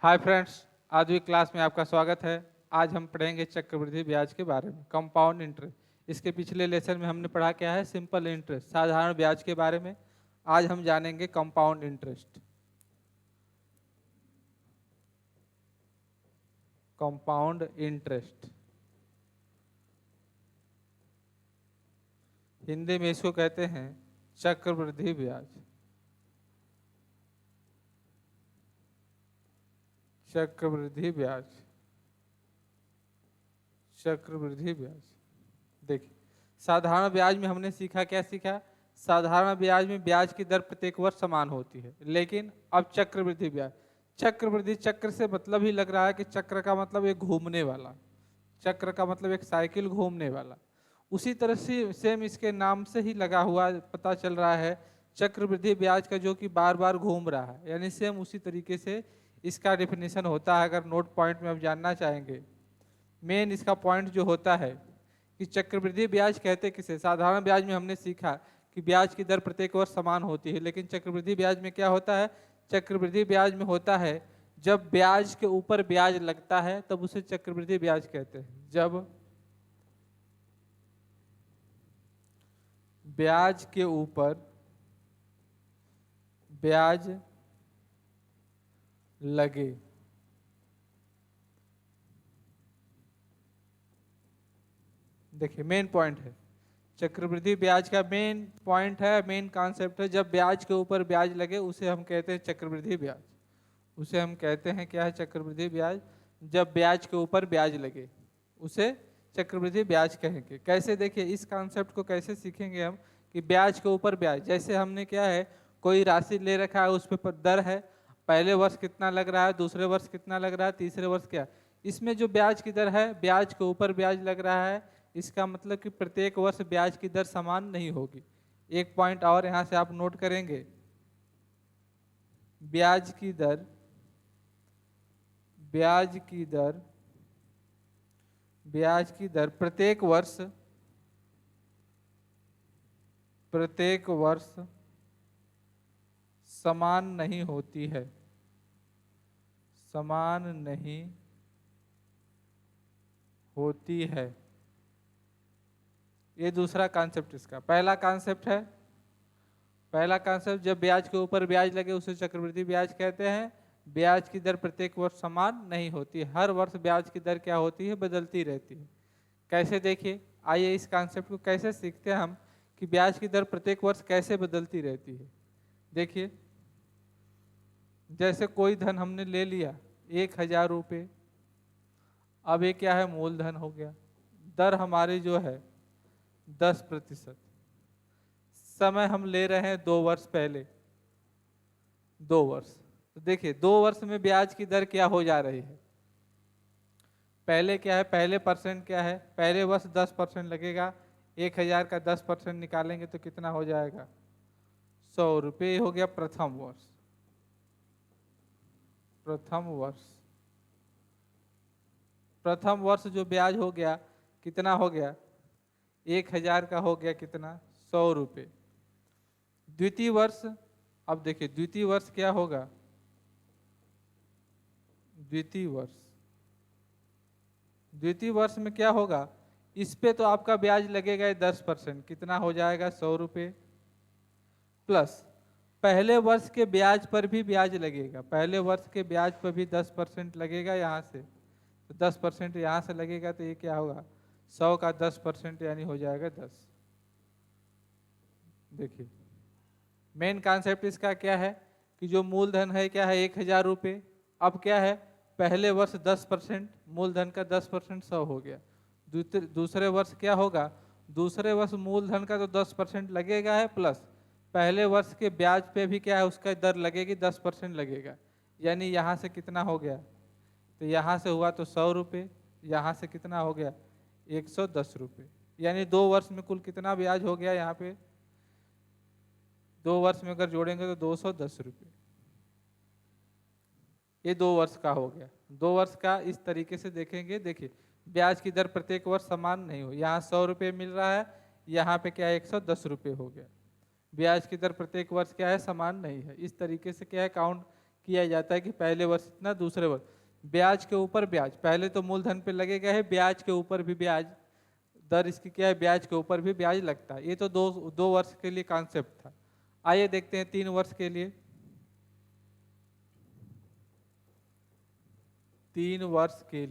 Hi friends, आज की class में आपका स्वागत है। आज हम पढ़ेंगे चक्रवृद्धि ब्याज के बारे में, कंपाउंड इंटरेस्ट। इसके पिछले लेसन में हमने पढ़ा क्या है, सिंपल इंटरेस्ट, साधारण ब्याज के बारे में। आज हम जानेंगे compound interest. Compound interest Hindi में इसको कहते हैं चक्रवृद्धि ब्याज। चक्रवृद्धि ब्याज, चक्रवृद्धि ब्याज। देखिए, साधारण ब्याज में हमने सीखा, क्या सीखा? साधारण ब्याज में ब्याज की दर प्रत्येक वर्ष समान होती है, लेकिन अब चक्रवृद्धि ब्याज, चक्रवृद्धि, चक्र से मतलब ही लग रहा है कि चक्र का मतलब एक घूमने वाला, चक्र का मतलब एक साइकिल घूमने वाला। उसी तरह से सेम इसके नाम से ही लगा हुआ पता चल रहा है, चक्रवृद्धि ब्याज का जो कि बार बार घूम रहा है, यानी सेम उसी तरीके से इसका डेफिनेशन होता है। अगर नोट पॉइंट में आप जानना चाहेंगे, मेन इसका पॉइंट जो होता है कि चक्रवृद्धि ब्याज कहते किसे? साधारण ब्याज में हमने सीखा कि ब्याज की दर प्रत्येक वर्ष समान होती है, लेकिन चक्रवृद्धि ब्याज में क्या होता है? चक्रवृद्धि ब्याज में होता है जब ब्याज के ऊपर ब्याज लगता है तब उसे चक्रवृद्धि ब्याज कहते हैं। जब ब्याज के ऊपर ब्याज लगे, देखिए मेन पॉइंट है, चक्रवृद्धि ब्याज का मेन पॉइंट है, मेन कॉन्सेप्ट है, जब ब्याज के ऊपर ब्याज लगे उसे हम कहते हैं चक्रवृद्धि ब्याज। उसे हम कहते हैं क्या है? चक्रवृद्धि ब्याज। जब ब्याज के ऊपर ब्याज लगे उसे चक्रवृद्धि ब्याज कहेंगे। कैसे? देखिए इस कॉन्सेप्ट को कैसे सीखेंगे हम कि ब्याज के ऊपर ब्याज, जैसे हमने क्या है, कोई राशि ले रखा है, उस पर दर है, पहले वर्ष कितना लग रहा है, दूसरे वर्ष कितना लग रहा है, तीसरे वर्ष क्या। इसमें जो ब्याज की दर है, ब्याज के ऊपर ब्याज लग रहा है, इसका मतलब कि प्रत्येक वर्ष ब्याज की दर समान नहीं होगी। एक पॉइंट और यहां से आप नोट करेंगे, ब्याज की दर, ब्याज की दर, ब्याज की दर प्रत्येक वर्ष, प्रत्येक वर्ष समान नहीं होती है, समान नहीं होती है। ये दूसरा कॉन्सेप्ट इसका। पहला कॉन्सेप्ट है, पहला कॉन्सेप्ट जब ब्याज के ऊपर ब्याज लगे उसे चक्रवृद्धि ब्याज कहते हैं। ब्याज की दर प्रत्येक वर्ष समान नहीं होती, हर वर्ष ब्याज की दर क्या होती है? बदलती रहती है। कैसे? देखिए, आइए इस कॉन्सेप्ट को कैसे सीखते हैं हम कि ब्याज की दर प्रत्येक वर्ष कैसे बदलती रहती है। देखिए, जैसे कोई धन हमने ले लिया 1,000 रुपये, अब ये क्या है? मूलधन हो गया। दर हमारी जो है 10%। समय हम ले रहे हैं 2 वर्ष पहले, 2 वर्ष। तो देखिए 2 वर्ष में ब्याज की दर क्या हो जा रही है? पहले क्या है? पहले परसेंट क्या है? पहले वर्ष 10% लगेगा, 1,000 का 10% निकालेंगे तो कितना हो जाएगा? 100 रुपये हो गया प्रथम वर्ष। प्रथम वर्ष, प्रथम वर्ष जो ब्याज हो गया कितना हो गया? 1,000 का हो गया कितना? 100 रुपये। द्वितीय वर्ष, अब देखिए द्वितीय वर्ष क्या होगा? द्वितीय वर्ष, द्वितीय वर्ष में क्या होगा? इस पे तो आपका ब्याज लगेगा 10%, कितना हो जाएगा? 100 रुपये। प्लस पहले वर्ष के ब्याज पर भी ब्याज लगेगा, पहले वर्ष के ब्याज पर भी 10% लगेगा यहाँ से, तो 10% यहाँ से लगेगा, तो ये क्या होगा? 100 का 10% यानी हो जाएगा 10। देखिए मेन कॉन्सेप्ट इसका क्या है कि जो मूलधन है क्या है? 1,000 रुपये। अब क्या है? पहले वर्ष 10%, मूलधन का 10% 100 हो गया। दूसरे वर्ष क्या होगा? दूसरे वर्ष मूलधन का तो 10% लगेगा है, प्लस पहले वर्ष के ब्याज पे भी क्या है? उसका दर लगेगी, 10% लगेगा। यानी यहाँ से कितना हो गया? तो यहाँ से हुआ तो 100 रुपये, यहाँ से कितना हो गया? 110 रुपये। यानी 2 वर्ष में कुल कितना ब्याज हो गया यहाँ पे? 2 वर्ष में अगर जोड़ेंगे तो 210 रुपये। ये 2 वर्ष का हो गया। 2 वर्ष का इस तरीके से देखेंगे। देखिए ब्याज की दर प्रत्येक वर्ष समान नहीं हो, यहाँ 100 रुपये मिल रहा है, यहाँ पे क्या है? 110 रुपये हो गया। ब्याज की दर प्रत्येक वर्ष क्या है? समान नहीं है। इस तरीके से क्या है? काउंट किया जाता है कि पहले वर्ष इतना, दूसरे वर्ष ब्याज के ऊपर ब्याज, पहले तो मूलधन पे लगेगा है, ब्याज के ऊपर भी ब्याज, दर इसकी क्या है, ब्याज के ऊपर भी ब्याज लगता है। ये तो दो वर्ष के लिए कॉन्सेप्ट था। आइए देखते हैं 3 वर्ष के लिए। 3 वर्ष के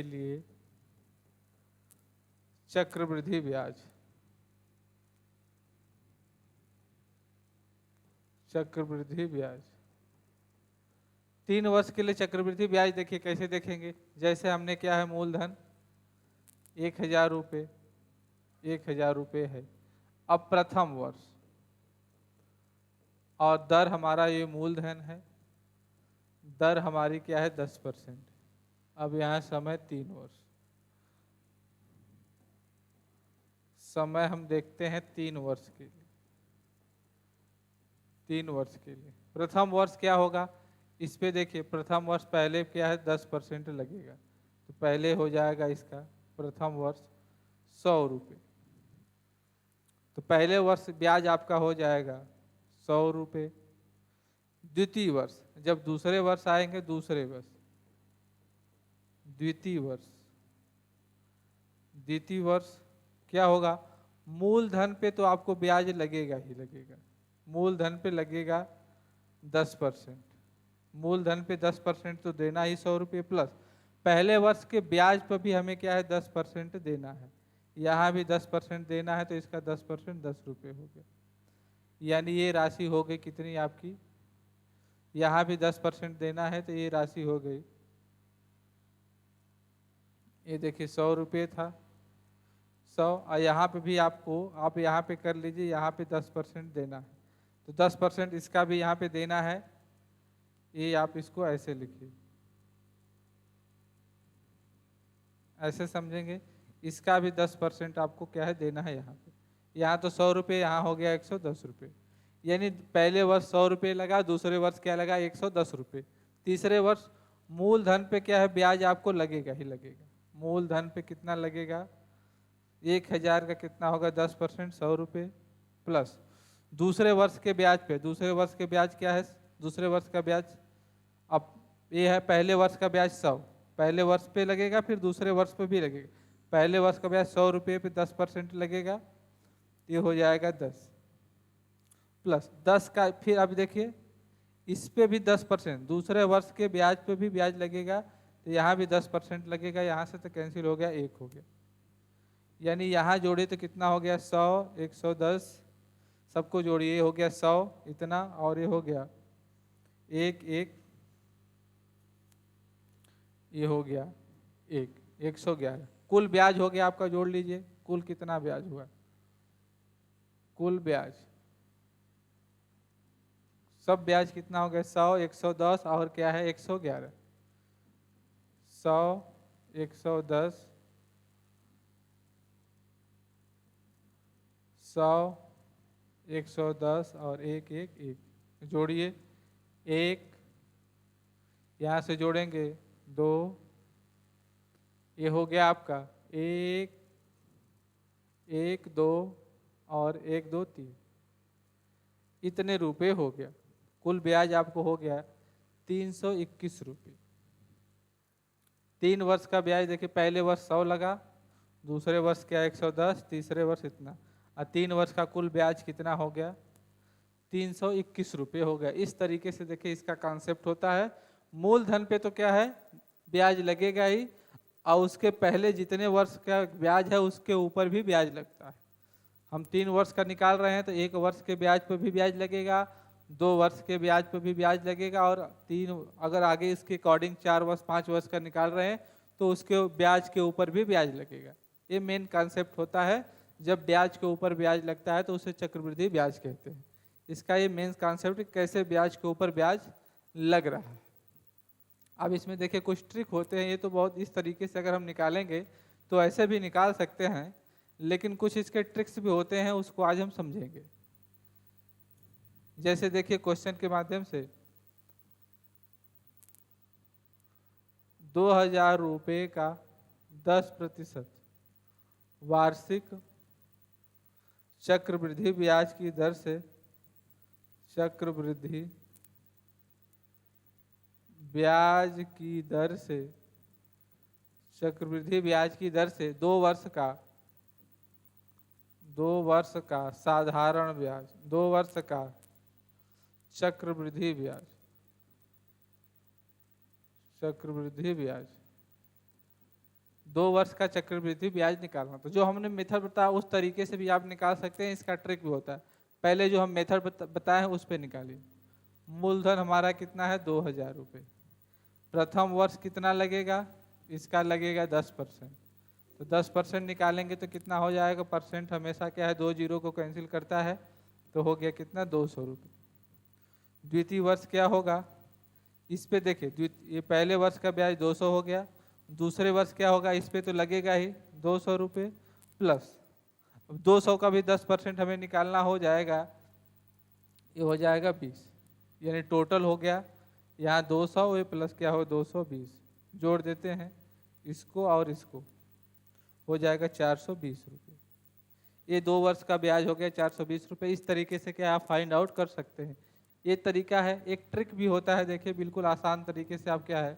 लिए, चक्रवृद्धि ब्याज, चक्रवृद्धि ब्याज 3 वर्ष के लिए चक्रवृद्धि ब्याज देखिए कैसे देखेंगे। जैसे हमने क्या है, मूलधन 1000 रुपये, 1000 रुपये है। अब प्रथम वर्ष, और दर हमारा ये मूलधन है, दर हमारी क्या है 10%। अब यहाँ समय 3 वर्ष, समय हम देखते हैं 3 वर्ष के लिए। 3 वर्ष के लिए प्रथम वर्ष क्या होगा, इस पे देखिए प्रथम वर्ष पहले क्या है 10% लगेगा, तो पहले हो जाएगा इसका प्रथम वर्ष 100 रुपये। तो पहले वर्ष ब्याज आपका हो जाएगा 100 रुपये। द्वितीय वर्ष, जब दूसरे वर्ष आएंगे, दूसरे वर्ष, द्वितीय वर्ष, द्वितीय वर्ष क्या होगा, मूलधन पे तो आपको ब्याज लगेगा ही लगेगा, मूलधन पे लगेगा 10%, मूलधन पे 10% तो देना ही 100 रुपये, प्लस पहले वर्ष के ब्याज पर भी हमें क्या है 10% देना है, यहाँ भी 10% देना है, तो इसका 10% 10 रुपये हो गया। यानी ये राशि हो गई कितनी आपकी, यहाँ भी 10% देना है, तो ये राशि हो गई, ये देखिए 100 रुपये था, 100, और यहाँ पे भी आपको, आप यहाँ पे कर लीजिए, यहाँ पे 10% देना है, तो 10% इसका भी यहाँ पे देना है। ये आप इसको ऐसे लिखिए, ऐसे समझेंगे, इसका भी 10% आपको क्या है देना है यहाँ पे। यहाँ तो 100 रुपये, यहाँ हो गया 110 रुपये, यानी पहले वर्ष 100 रुपये लगा, दूसरे वर्ष क्या लगा 110 रुपये, तीसरे वर्ष मूलधन पे क्या है ब्याज आपको लगेगा ही लगेगा। मूलधन पे कितना लगेगा, 1000 का कितना होगा 10%, 100 रुपये, प्लस दूसरे वर्ष के ब्याज पे, दूसरे वर्ष के ब्याज क्या है, दूसरे वर्ष का ब्याज, अब ये है पहले वर्ष का ब्याज 100, पहले वर्ष पे लगेगा, फिर दूसरे वर्ष पे भी लगेगा। पहले वर्ष का ब्याज 100 रुपये पे 10% लगेगा, ये हो जाएगा 10, प्लस 10 का, फिर अब देखिए इस पे भी 10%, दूसरे वर्ष के ब्याज पे भी ब्याज लगेगा, तो यहाँ भी 10% लगेगा, यहाँ से तो कैंसिल हो गया, 1 हो गया। यानी यहाँ जोड़े तो कितना हो गया 100, 110, सबको जोड़िए, हो गया 100 इतना, और ये हो गया 1, ये हो गया 111। कुल ब्याज हो गया आपका, जोड़ लीजिए कुल कितना ब्याज हुआ, कुल ब्याज, सब ब्याज कितना हो गया 100, 110 और क्या है 111, 100, 110, 100, 110 और 1 जोड़िए, 1 यहाँ से जोड़ेंगे 2, ये हो गया आपका 1, 2 और 1, 2, 3, इतने रुपए हो गया। कुल ब्याज आपको हो गया 321 रुपये। 3 वर्ष का ब्याज देखिए, पहले वर्ष 100 लगा, दूसरे वर्ष क्या 110, तीसरे वर्ष इतना, और 3 वर्ष का कुल ब्याज कितना हो गया 321 रुपये हो गया। इस तरीके से देखिए इसका कॉन्सेप्ट होता है। मूलधन पे तो क्या है ब्याज लगेगा ही, और उसके पहले जितने वर्ष का ब्याज है उसके ऊपर भी ब्याज लगता है। हम 3 वर्ष का निकाल रहे हैं तो 1 वर्ष के ब्याज पर भी ब्याज लगेगा, 2 वर्ष के ब्याज पर भी ब्याज लगेगा, और 3 अगर आगे इसके अकॉर्डिंग 4 वर्ष 5 वर्ष का निकाल रहे हैं तो उसके ब्याज के ऊपर भी ब्याज लगेगा। ये मेन कॉन्सेप्ट होता है। जब ब्याज के ऊपर ब्याज लगता है तो उसे चक्रवृद्धि ब्याज कहते हैं। इसका ये मेन कॉन्सेप्ट कैसे ब्याज के ऊपर ब्याज लग रहा है। अब इसमें देखिए कुछ ट्रिक होते हैं, ये तो बहुत इस तरीके से अगर हम निकालेंगे तो ऐसे भी निकाल सकते हैं, लेकिन कुछ इसके ट्रिक्स भी होते हैं, उसको आज हम समझेंगे। जैसे देखिए क्वेश्चन के माध्यम से 2000 रुपये का 10% वार्षिक चक्रवृद्धि ब्याज की दर से चक्रवृद्धि ब्याज की दर से, चक्रवृद्धि ब्याज की दर से 2 वर्ष का साधारण ब्याज, 2 वर्ष का चक्रवृद्धि ब्याज, चक्रवृद्धि ब्याज, 2 वर्ष का चक्रवृद्धि ब्याज निकालना। तो जो हमने मेथड बताया उस तरीके से भी आप निकाल सकते हैं, इसका ट्रिक भी होता है। पहले जो हम मेथड बताए हैं उस पर निकालिए। मूलधन हमारा कितना है 2000 रुपये, प्रथम वर्ष कितना लगेगा, इसका लगेगा 10%। तो 10% निकालेंगे तो कितना हो जाएगा, परसेंट हमेशा क्या है 2 जीरो को कैंसिल करता है, तो हो गया कितना 200 रुपये। द्वितीय वर्ष क्या होगा, इस पे देखिए ये पहले वर्ष का ब्याज 200 हो गया, दूसरे वर्ष क्या होगा, इस पे तो लगेगा ही 200 रुपये प्लस 200 का भी 10% हमें निकालना हो जाएगा, ये हो जाएगा 20, यानी टोटल हो गया यहाँ 200 ये प्लस क्या हो 220, जोड़ देते हैं इसको और इसको, हो जाएगा 420 रुपये। ये 2 वर्ष का ब्याज हो गया 420 रुपये। इस तरीके से क्या आप फाइंड आउट कर सकते हैं। ये तरीका है। एक ट्रिक भी होता है, देखिए बिल्कुल आसान तरीके से आप क्या है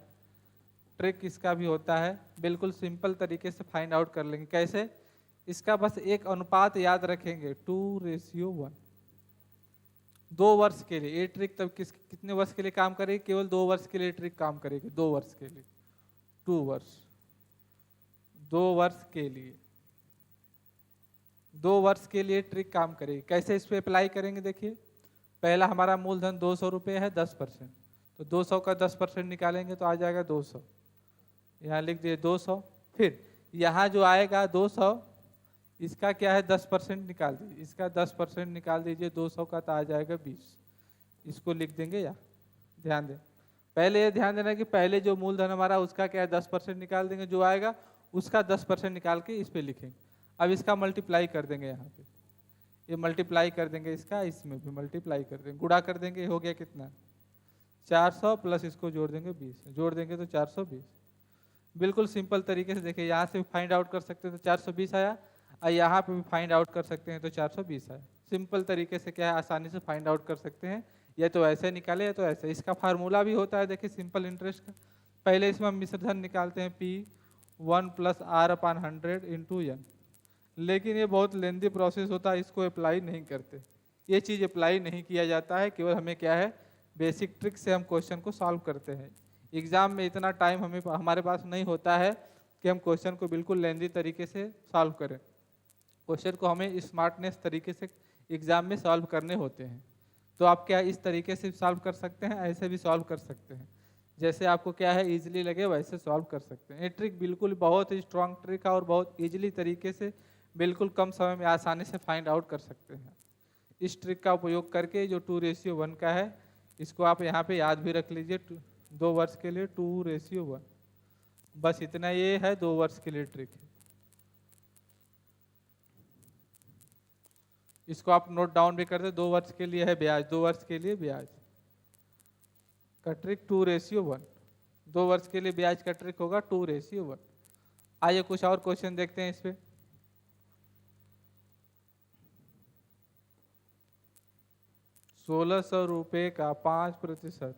ट्रिक इसका भी होता है, बिल्कुल सिंपल तरीके से फाइंड आउट कर लेंगे। कैसे, इसका बस एक अनुपात याद रखेंगे 2:1। 2 वर्ष के लिए ये ट्रिक तब कितने वर्ष के लिए काम करेगी, केवल 2 वर्ष के लिए ट्रिक काम करेगी। 2 वर्ष के लिए, 2 वर्ष, 2 वर्ष के लिए, 2 वर्ष के लिए ट्रिक काम करेगी। कैसे इस पे अप्लाई करेंगे, देखिए पहला हमारा मूलधन 200 रुपये है, 10%, तो 200 का 10% निकालेंगे तो आ जाएगा 200, यहाँ लिख दिए 200। फिर यहाँ जो आएगा 200, इसका क्या है 10% निकाल दीजिए, इसका 10% निकाल दीजिए 200 का, तो आ जाएगा 20, इसको लिख देंगे। या ध्यान दें, पहले ये ध्यान देना कि पहले जो मूलधन हमारा उसका क्या है 10% निकाल देंगे, जो आएगा उसका 10% निकाल के इस पे लिखेंगे। अब इसका मल्टीप्लाई कर देंगे, यहाँ पे ये मल्टीप्लाई कर देंगे, इसका इसमें भी मल्टीप्लाई कर देंगे, गुणा कर देंगे, हो गया कितना 400 प्लस इसको जोड़ देंगे 20, जोड़ देंगे तो 420। बिल्कुल सिंपल तरीके से देखिए, यहाँ से भी फाइंड आउट कर सकते हैं तो 420 आया, और यहाँ पे भी फाइंड आउट कर सकते हैं तो 420 आया। सिंपल तरीके से क्या है आसानी से फाइंड आउट कर सकते हैं, या तो ऐसे निकाले या तो ऐसे। इसका फार्मूला भी होता है, देखिए सिंपल इंटरेस्ट का। पहले इसमें हम मिश्रधन निकालते हैं P1 + R/100 × n, लेकिन ये बहुत लेंदी प्रोसेस होता है, इसको अप्लाई नहीं करते, ये चीज़ अप्लाई नहीं किया जाता है। केवल हमें क्या है बेसिक ट्रिक से हम क्वेश्चन को सॉल्व करते हैं। एग्जाम में इतना टाइम हमारे पास नहीं होता है कि हम क्वेश्चन को बिल्कुल लेंदी तरीके से सॉल्व करें। क्वेश्चन को हमें स्मार्टनेस तरीके से एग्जाम में सॉल्व करने होते हैं। तो आप क्या इस तरीके से सॉल्व कर सकते हैं, ऐसे भी सॉल्व कर सकते हैं, जैसे आपको क्या है इजीली लगे वैसे सॉल्व कर सकते हैं। ये ट्रिक बिल्कुल बहुत ही स्ट्रॉन्ग ट्रिक है और बहुत ईजिली तरीके से बिल्कुल कम समय में आसानी से फाइंड आउट कर सकते हैं। इस ट्रिक का उपयोग करके जो 2:1 का है, इसको आप यहाँ पे याद भी रख लीजिए, 2 वर्ष के लिए 2:1, बस इतना ये है 2 वर्ष के लिए ट्रिक है। इसको आप नोट डाउन भी कर दे, 2 वर्ष के लिए है ब्याज, 2 वर्ष के लिए ब्याज का ट्रिक 2:1, 2 वर्ष के लिए ब्याज का ट्रिक होगा 2:1। आइए कुछ और क्वेश्चन देखते हैं इस पे। 1600 रुपये का 5%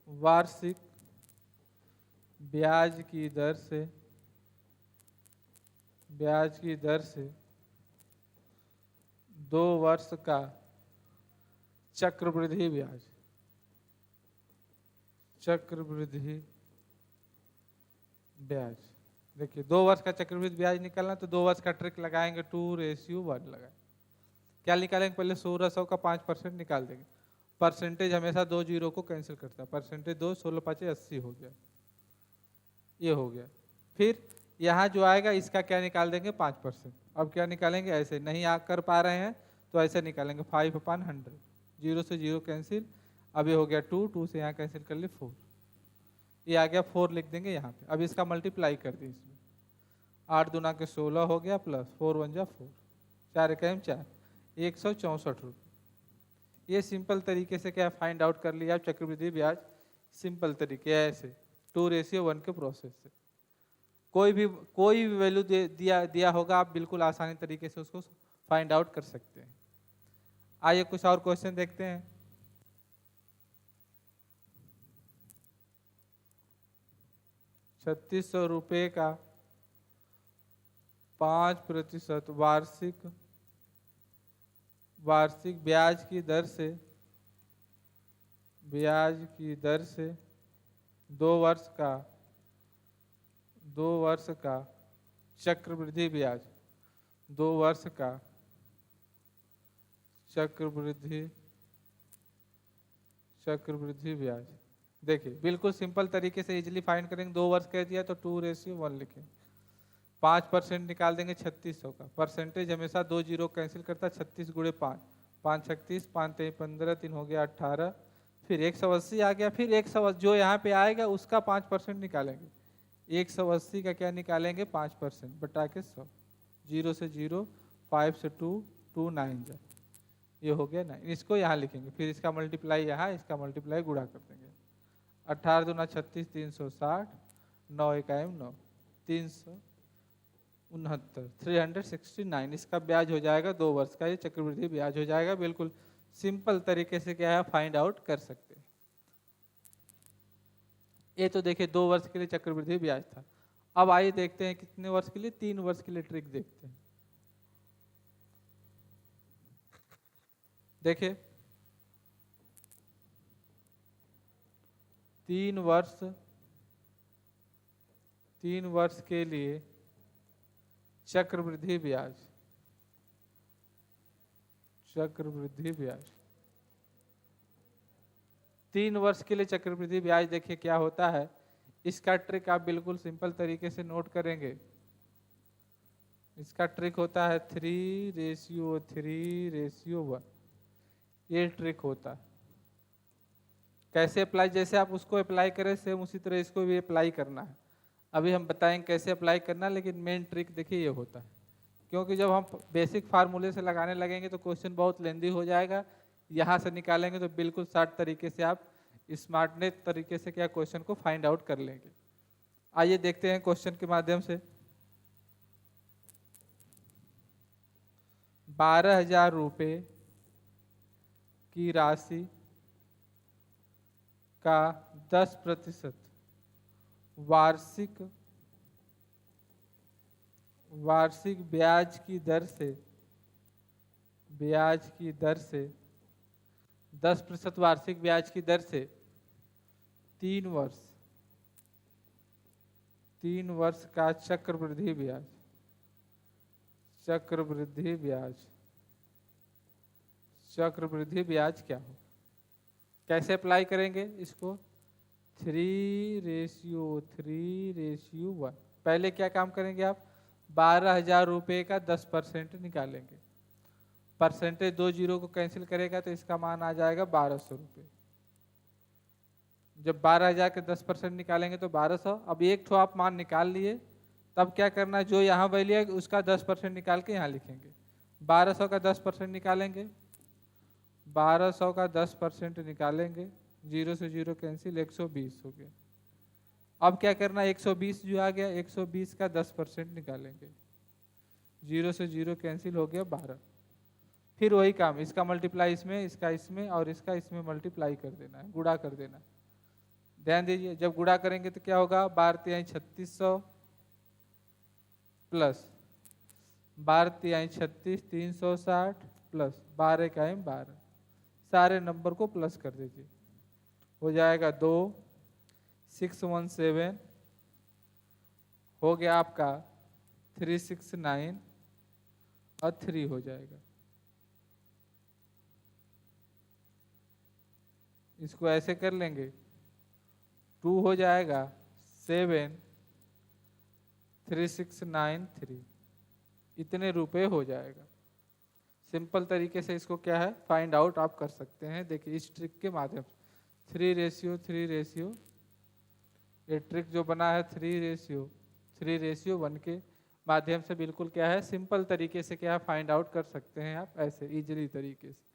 वार्षिक ब्याज की दर से 2 वर्ष का चक्रवृद्धि ब्याज, चक्रवृद्धि ब्याज, देखिए 2 वर्ष का चक्रवृद्धि ब्याज निकालना, तो 2 वर्ष का ट्रिक लगाएंगे 2:1 लगाए। क्या निकालेंगे, पहले 1600 का 5% निकाल देंगे। परसेंटेज हमेशा 2 जीरो को कैंसिल करता है, परसेंटेज 2, 16 × 5 = 80 हो गया, ये हो गया। फिर यहाँ जो आएगा इसका क्या निकाल देंगे 5%। अब क्या निकालेंगे, ऐसे नहीं कर पा रहे हैं तो ऐसे निकालेंगे 5/100, 0 से 0 कैंसिल। अब ये हो गया 2, 2 से यहाँ कैंसिल कर लिए 4, ये आ गया 4 लिख देंगे यहाँ पे। अब इसका मल्टीप्लाई कर दी, इसमें 8 दूना के 16 हो गया प्लस 4 × 1 = 4, 4 × 4 = 164 रुपये। ये सिंपल तरीके से क्या फाइंड आउट कर लिया चक्रवृद्धि ब्याज, सिंपल तरीके ऐसे 2:1 के प्रोसेस से। कोई भी वैल्यू दिया होगा, आप बिल्कुल आसानी तरीके से उसको फाइंड आउट कर सकते हैं। आइए कुछ और क्वेश्चन देखते हैं। ₹3600 का 5% वार्षिक ब्याज की दर से 2 वर्ष का चक्रवृद्धि ब्याज, 2 वर्ष का चक्रवृद्धि ब्याज। देखिए बिल्कुल सिंपल तरीके से इजीली फाइंड करेंगे। 2 वर्ष कह दिया तो 2:1 लिखेंगे। 5% निकाल देंगे 3600 का। परसेंटेज हमेशा 2 जीरो कैंसिल करता है। 36 गुणे 5, 5 36, 5 3 15, 3 हो गया 18, फिर 180 आ गया। फिर 180 जो यहाँ पे आएगा उसका 5% निकालेंगे। 180 का क्या निकालेंगे? 5% बटा के 100। 0 से 0, 5 से 2, 2 9 जा, ये हो गया 9। इसको यहाँ लिखेंगे, फिर इसका मल्टीप्लाई यहाँ, इसका मल्टीप्लाई गुणा कर देंगे। 18 दूना 36, 360, 9 1 9, 369, 369। इसका ब्याज हो जाएगा 2 वर्ष का, ये चक्रवृद्धि ब्याज हो जाएगा। बिल्कुल सिंपल तरीके से क्या है फाइंड आउट कर सकते हैं। ये तो देखिए 2 वर्ष के लिए चक्रवृद्धि ब्याज था। अब आइए देखते हैं कितने वर्ष के लिए, 3 वर्ष के लिए ट्रिक देखते हैं। देखिए 3 वर्ष के लिए चक्रवृद्धि ब्याज 3 वर्ष के लिए चक्रवृद्धि ब्याज देखिए क्या होता है। इसका ट्रिक आप बिल्कुल सिंपल तरीके से नोट करेंगे। इसका ट्रिक होता है 3:3:1। ये ट्रिक होता है। कैसे अप्लाई, जैसे आप उसको अप्लाई करें सेम उसी तरह इसको भी अप्लाई करना है। अभी हम बताएंगे कैसे अप्लाई करना, लेकिन मेन ट्रिक देखिए ये होता है। क्योंकि जब हम बेसिक फार्मूले से लगाने लगेंगे तो क्वेश्चन बहुत लेंदी हो जाएगा। यहाँ से निकालेंगे तो बिल्कुल शार्ट तरीके से आप स्मार्टनेस तरीके से क्या क्वेश्चन को फाइंड आउट कर लेंगे। आइए देखते हैं क्वेश्चन के माध्यम से। 12,000 रुपये की राशि का 10% वार्षिक ब्याज की दर से 10% वार्षिक ब्याज की दर से 3 वर्ष का चक्रवृद्धि ब्याज क्या हो। कैसे अप्लाई करेंगे इसको? 3:3:1। पहले क्या काम करेंगे आप? 12,000 रुपये का 10% निकालेंगे। परसेंटेज 2 जीरो को कैंसिल करेगा तो इसका मान आ जाएगा 1,200 रुपये। जब 12,000 के 10% निकालेंगे तो 1,200। अब एक ठो आप मान निकाल लिए, तब क्या करना है, जो यहाँ वैल्यू है उसका 10% निकाल के यहाँ लिखेंगे। 1,200 का 10% निकालेंगे, 1,200 का 10% निकालेंगे, 0 से 0 कैंसिल, 120 हो गया। अब क्या करना है, 120 जो आ गया, 120 का 10% निकालेंगे, 0 से 0 कैंसिल हो गया 12। फिर वही काम, इसका मल्टीप्लाई इसमें, इसका इसमें और इसका इसमें मल्टीप्लाई कर देना है, गुणा कर देना है। ध्यान दीजिए जब गुणा करेंगे तो क्या होगा, 12×3=3600 प्लस 12×3=36, 360 प्लस 12×12, सारे नंबर को प्लस कर दीजिए, हो जाएगा 2, 617 हो गया आपका 369 और 3 हो जाएगा। इसको ऐसे कर लेंगे, 2 हो जाएगा 7, 3693, इतने रुपए हो जाएगा। सिंपल तरीके से इसको क्या है फाइंड आउट आप कर सकते हैं। देखिए इस ट्रिक के माध्यम से 3:3:, ये ट्रिक जो बना है 3:1 के माध्यम से बिल्कुल क्या है सिंपल तरीके से क्या फाइंड आउट कर सकते हैं आप ऐसे इजीली तरीके से।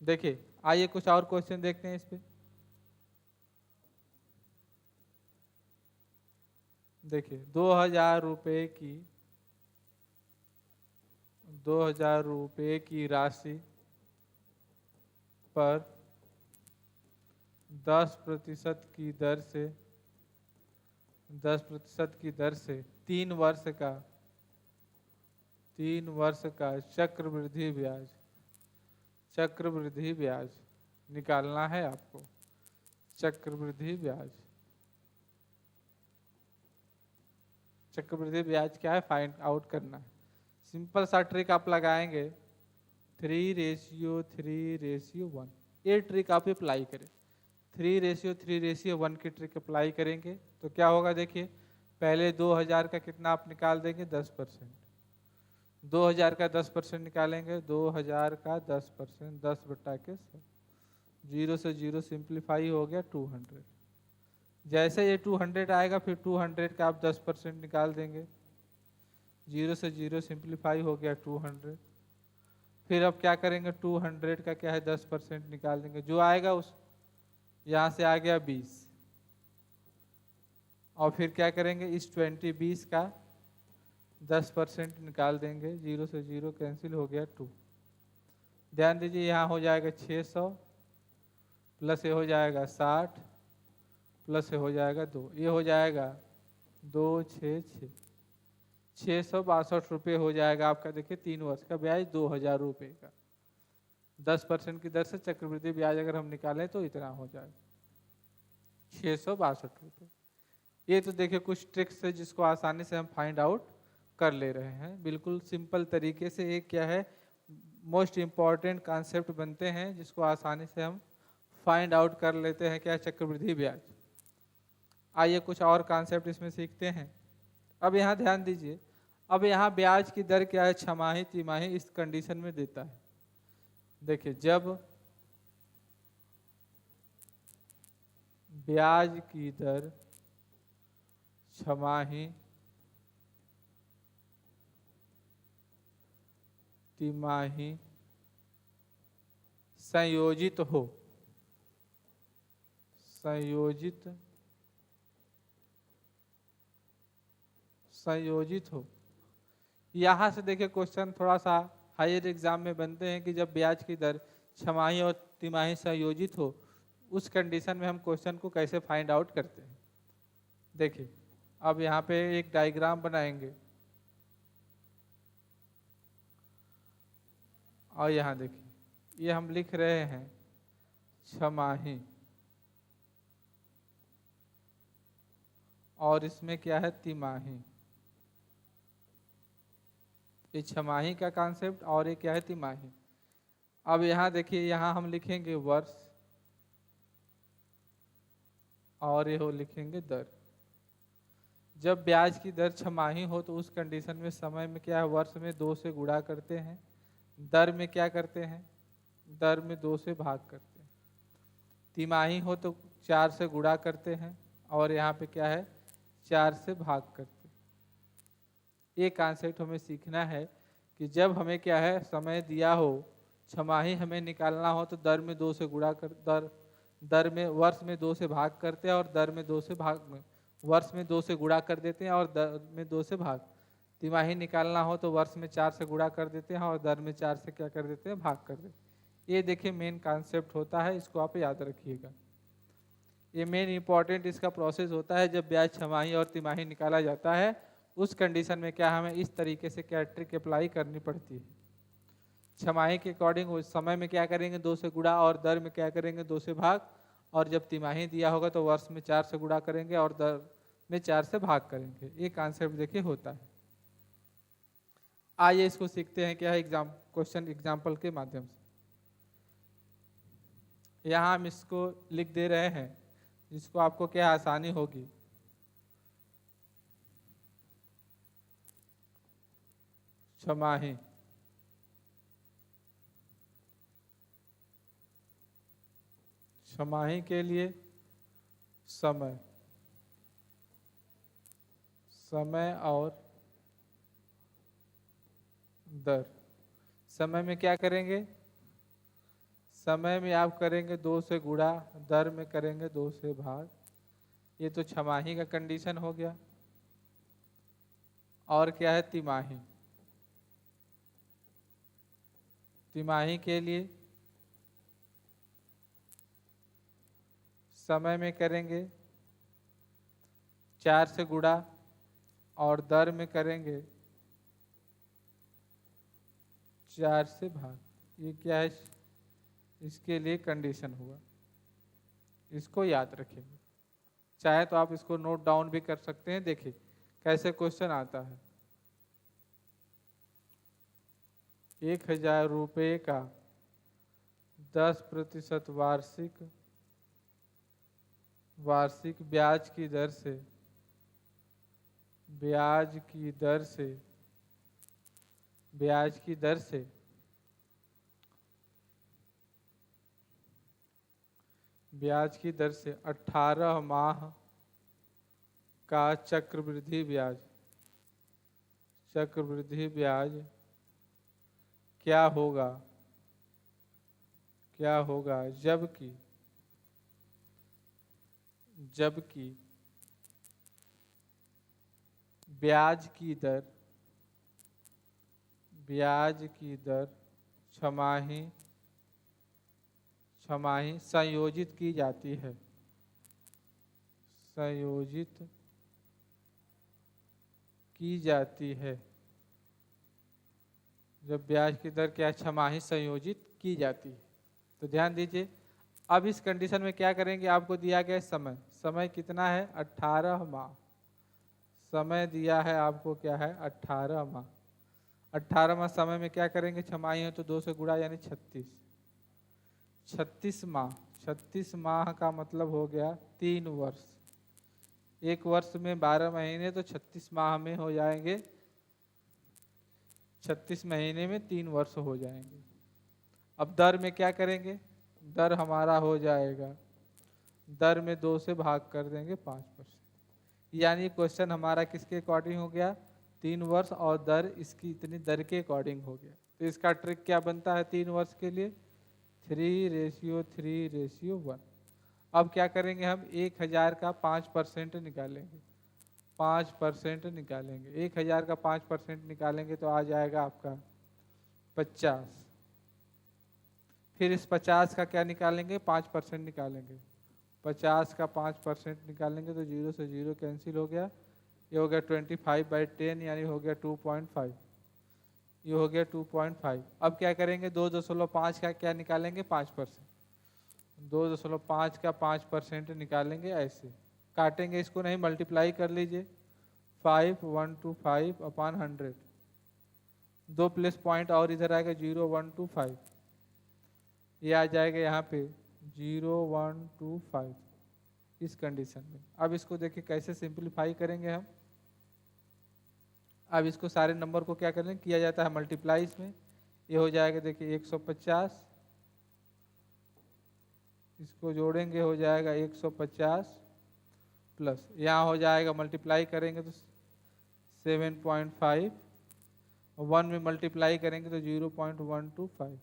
देखिए आइए कुछ और क्वेश्चन देखते हैं इस पे। देखिए 2,000 रुपये की राशि पर 10% की दर से 3 वर्ष का चक्रवृद्धि ब्याज निकालना है आपको। चक्रवृद्धि ब्याज क्या है, फाइंड आउट करना है। सिंपल सा ट्रिक आप लगाएंगे 3:3:1। ये ट्रिक आप अप्लाई करें, 3:3:1 की ट्रिक अप्लाई करेंगे तो क्या होगा देखिए, पहले 2,000 का कितना आप निकाल देंगे 10%। 2,000 का 10% निकालेंगे, 2,000 का 10%, 10/100, 0 से 0 सिंप्लीफाई हो गया 200। जैसे ये 200 आएगा फिर 200 का आप 10% निकाल देंगे, 0 से 0 सिंप्लीफाई हो गया 200। फिर अब क्या करेंगे, 200 का क्या है 10% निकाल देंगे, जो आएगा उस यहाँ से आ गया 20। और फिर क्या करेंगे, इस 20 का 10% निकाल देंगे, 0 से 0 कैंसिल हो गया 2। ध्यान दीजिए यहाँ हो जाएगा 600 प्लस ये हो जाएगा 60 प्लस ये हो जाएगा 2, ये हो जाएगा 266, 662 रुपये हो जाएगा आपका। देखिए 3 वर्ष का ब्याज 2,000 रुपये का, 10% की दर से चक्रवृद्धि ब्याज अगर हम निकालें तो इतना हो जाएगा 662 रुपये। ये तो देखिए कुछ ट्रिक्स है जिसको आसानी से हम फाइंड आउट कर ले रहे हैं, बिल्कुल सिंपल तरीके से। एक क्या है, मोस्ट इम्पॉर्टेंट कॉन्सेप्ट बनते हैं जिसको आसानी से हम फाइंड आउट कर लेते हैं, क्या, चक्रवृद्धि ब्याज। आइए कुछ और कॉन्सेप्ट इसमें सीखते हैं। अब यहाँ ध्यान दीजिए, अब यहाँ ब्याज की दर क्या है, छमाही तिमाही इस कंडीशन में देता है। देखिए जब ब्याज की दर छमाही तिमाही संयोजित हो। यहाँ से देखिए क्वेश्चन थोड़ा सा हायर एग्जाम में बनते हैं कि जब ब्याज की दर छमाही और तिमाही संयोजित हो, उस कंडीशन में हम क्वेश्चन को कैसे फाइंड आउट करते हैं। देखिए अब यहाँ पे एक डायग्राम बनाएंगे और यहाँ देखिए ये हम लिख रहे हैं छमाही और इसमें क्या है तिमाही। ये छमाही का कॉन्सेप्ट और ये क्या है तिमाही। अब यहाँ देखिए यहाँ हम लिखेंगे वर्ष और ये हो लिखेंगे दर। जब ब्याज की दर छमाही हो तो उस कंडीशन में समय में क्या है, वर्ष में 2 से गुणा करते हैं, दर में क्या करते हैं, दर में 2 से भाग करते हैं। तिमाही हो तो 4 से गुणा करते हैं और यहाँ पे क्या है 4 से भाग करते हैं। ये कॉन्सेप्ट हमें सीखना है कि जब हमें क्या है समय दिया हो, छमाही हमें निकालना हो तो दर में 2 से गुणा कर दर में वर्ष में 2 से भाग करते हैं और दर में 2 से भाग वर्ष में 2 से गुणा कर देते हैं और दर में 2 से भाग। तिमाही निकालना हो तो वर्ष में 4 से गुणा कर देते हैं और दर में 4 से क्या कर देते हैं, भाग कर देते हैं। ये देखिए मेन कॉन्सेप्ट होता है, इसको आप याद रखिएगा। ये मेन इंपॉर्टेंट इसका प्रोसेस होता है। जब ब्याज छमाही और तिमाही निकाला जाता है उस कंडीशन में क्या हमें इस तरीके से क्या ट्रिक अप्लाई करनी पड़ती है। छमाही के अकॉर्डिंग उस समय में क्या करेंगे 2 से गुणा और दर में क्या करेंगे 2 से भाग, और जब तिमाही दिया होगा तो वर्ष में 4 से गुणा करेंगे और दर में 4 से भाग करेंगे। ये कॉन्सेप्ट देखिए होता है। आइए इसको सीखते हैं क्या है क्वेश्चन एग्जाम्पल के माध्यम से। यहाँ हम इसको लिख दे रहे हैं जिसको आपको क्या आसानी होगी। छमाही छमाही के लिए समय और दर। समय में क्या करेंगे, समय में आप करेंगे 2 से गुणा, दर में करेंगे 2 से भाग। ये तो छमाही का कंडीशन हो गया। और क्या है तिमाही। तिमाही के लिए समय में करेंगे 4 से गुणा और दर में करेंगे 4 से भाग। ये क्या है, इसके लिए कंडीशन हुआ, इसको याद रखेंगे। चाहे तो आप इसको नोट डाउन भी कर सकते हैं। देखिए कैसे क्वेश्चन आता है। 1000 रुपये का 10% वार्षिक ब्याज की दर से ब्याज की दर से 18 माह का चक्रवृद्धि ब्याज क्या होगा जबकि ब्याज की दर छमाही संयोजित की जाती है। जब ब्याज की दर क्या छमाही संयोजित की जाती है। तो ध्यान दीजिए, अब इस कंडीशन में क्या करेंगे, आपको दिया गया समय कितना है 18 माह। समय दिया है आपको क्या है 18 माह। 18 माह समय में क्या करेंगे, छमाही है तो 2 से गुणा यानी 36 माह। 36 माह का मतलब हो गया 3 वर्ष। एक वर्ष में 12 महीने तो 36 माह में हो जाएंगे, 36 महीने में 3 वर्ष हो जाएंगे। अब दर में क्या करेंगे, दर हमारा हो जाएगा, दर में 2 से भाग कर देंगे 5%। यानी क्वेश्चन हमारा किसके अकॉर्डिंग हो गया, 3 वर्ष और दर इसकी इतनी दर के अकॉर्डिंग हो गया। तो इसका ट्रिक क्या बनता है 3 वर्ष के लिए 3:3:1। अब क्या करेंगे हम 1000 का 5% निकालेंगे। 5% निकालेंगे 1000 का 5% निकालेंगे तो आ जाएगा आपका 50। फिर इस 50 का क्या निकालेंगे 5% निकालेंगे। 50 का 5% निकालेंगे तो 0 से 0 कैंसिल हो गया। ये हो गया 25/10 यानी हो गया 2.5। ये हो गया 2.5। अब क्या करेंगे 2.5 का क्या निकालेंगे 5%। 2.5 का 5% निकालेंगे, ऐसे काटेंगे इसको नहीं, मल्टीप्लाई कर लीजिए 5125/100। 2 प्लस पॉइंट और इधर आएगा 0125, ये आ जाएगा यहाँ पे 0125 इस कंडीशन में। अब इसको देखिए कैसे सिंपलीफाई करेंगे हम। अब इसको सारे नंबर को क्या करेंगे किया जाता है मल्टीप्लाई इसमें। ये हो जाएगा देखिए 150, इसको जोड़ेंगे हो जाएगा 150 प्लस यहाँ हो जाएगा मल्टीप्लाई करेंगे तो 7.5, 1 में मल्टीप्लाई करेंगे तो 0.125।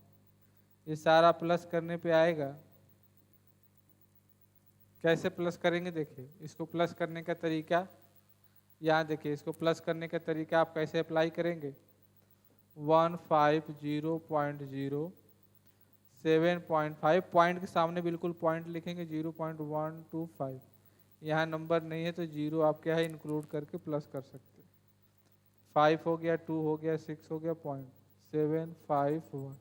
ये सारा प्लस करने पे आएगा। कैसे प्लस करेंगे देखिए, इसको प्लस करने का तरीका यहाँ देखिए, इसको प्लस करने का तरीका आप कैसे अप्लाई करेंगे 150.0 7.5 पॉइंट के सामने बिल्कुल पॉइंट लिखेंगे 0.125। यहाँ नंबर नहीं है तो 0 आप क्या है इंक्लूड करके प्लस कर सकते हैं। 5 हो गया, 2 हो गया, 6 हो गया, 0.751।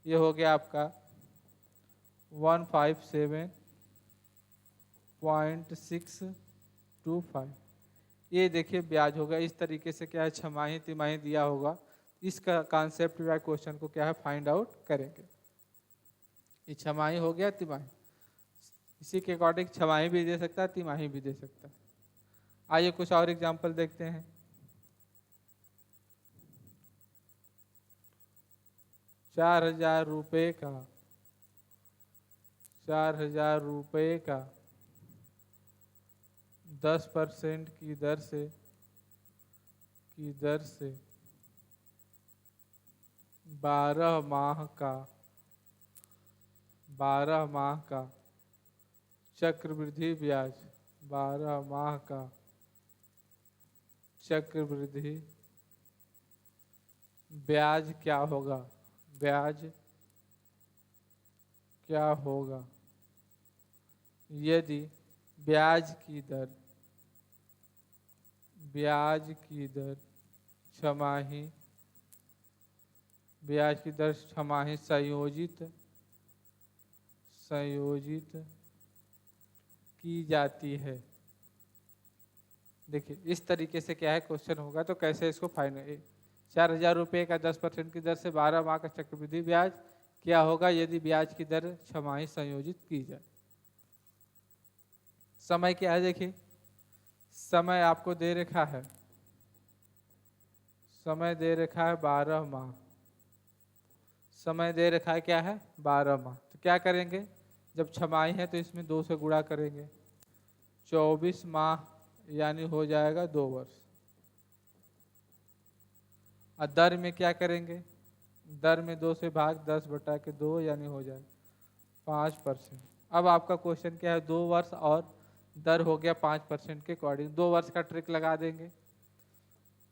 ये हो गया आपका 157.625। ये देखिए ब्याज होगा। इस तरीके से क्या है छमाही तिमाही दिया होगा, इसका कॉन्सेप्ट या क्वेश्चन को क्या है फाइंड आउट करेंगे। ये छमाही हो गया तिमाही, इसी के अकॉर्डिंग छमाही भी दे सकता है तिमाही भी दे सकता है। आइए कुछ और एग्जांपल देखते हैं। 4000 रुपये का 10% की दर से 12 माह का चक्रवृद्धि ब्याज 12 माह का चक्रवृद्धि ब्याज क्या होगा, ब्याज क्या होगा यदि ब्याज की दर छमाही ब्याज की दर छमाही संयोजित की जाती है। देखिए इस तरीके से क्या है क्वेश्चन होगा, तो कैसे इसको फाइनल 4,000 रुपये का 10% की दर से 12 माह का चक्रवृद्धि ब्याज क्या होगा यदि ब्याज की दर छमाही संयोजित की जाए। समय क्या है, देखिए समय आपको दे रखा है, समय दे रखा है 12 माह, समय दे रखा है क्या है 12 माह। तो क्या करेंगे, जब छमाही है तो इसमें 2 से गुणा करेंगे, 24 माह यानी हो जाएगा 2 वर्ष। और दर में क्या करेंगे, दर में 2 से भाग 10/2 यानी हो जाए 5%। अब आपका क्वेश्चन क्या है, 2 वर्ष और दर हो गया 5% के अकॉर्डिंग, 2 वर्ष का ट्रिक लगा देंगे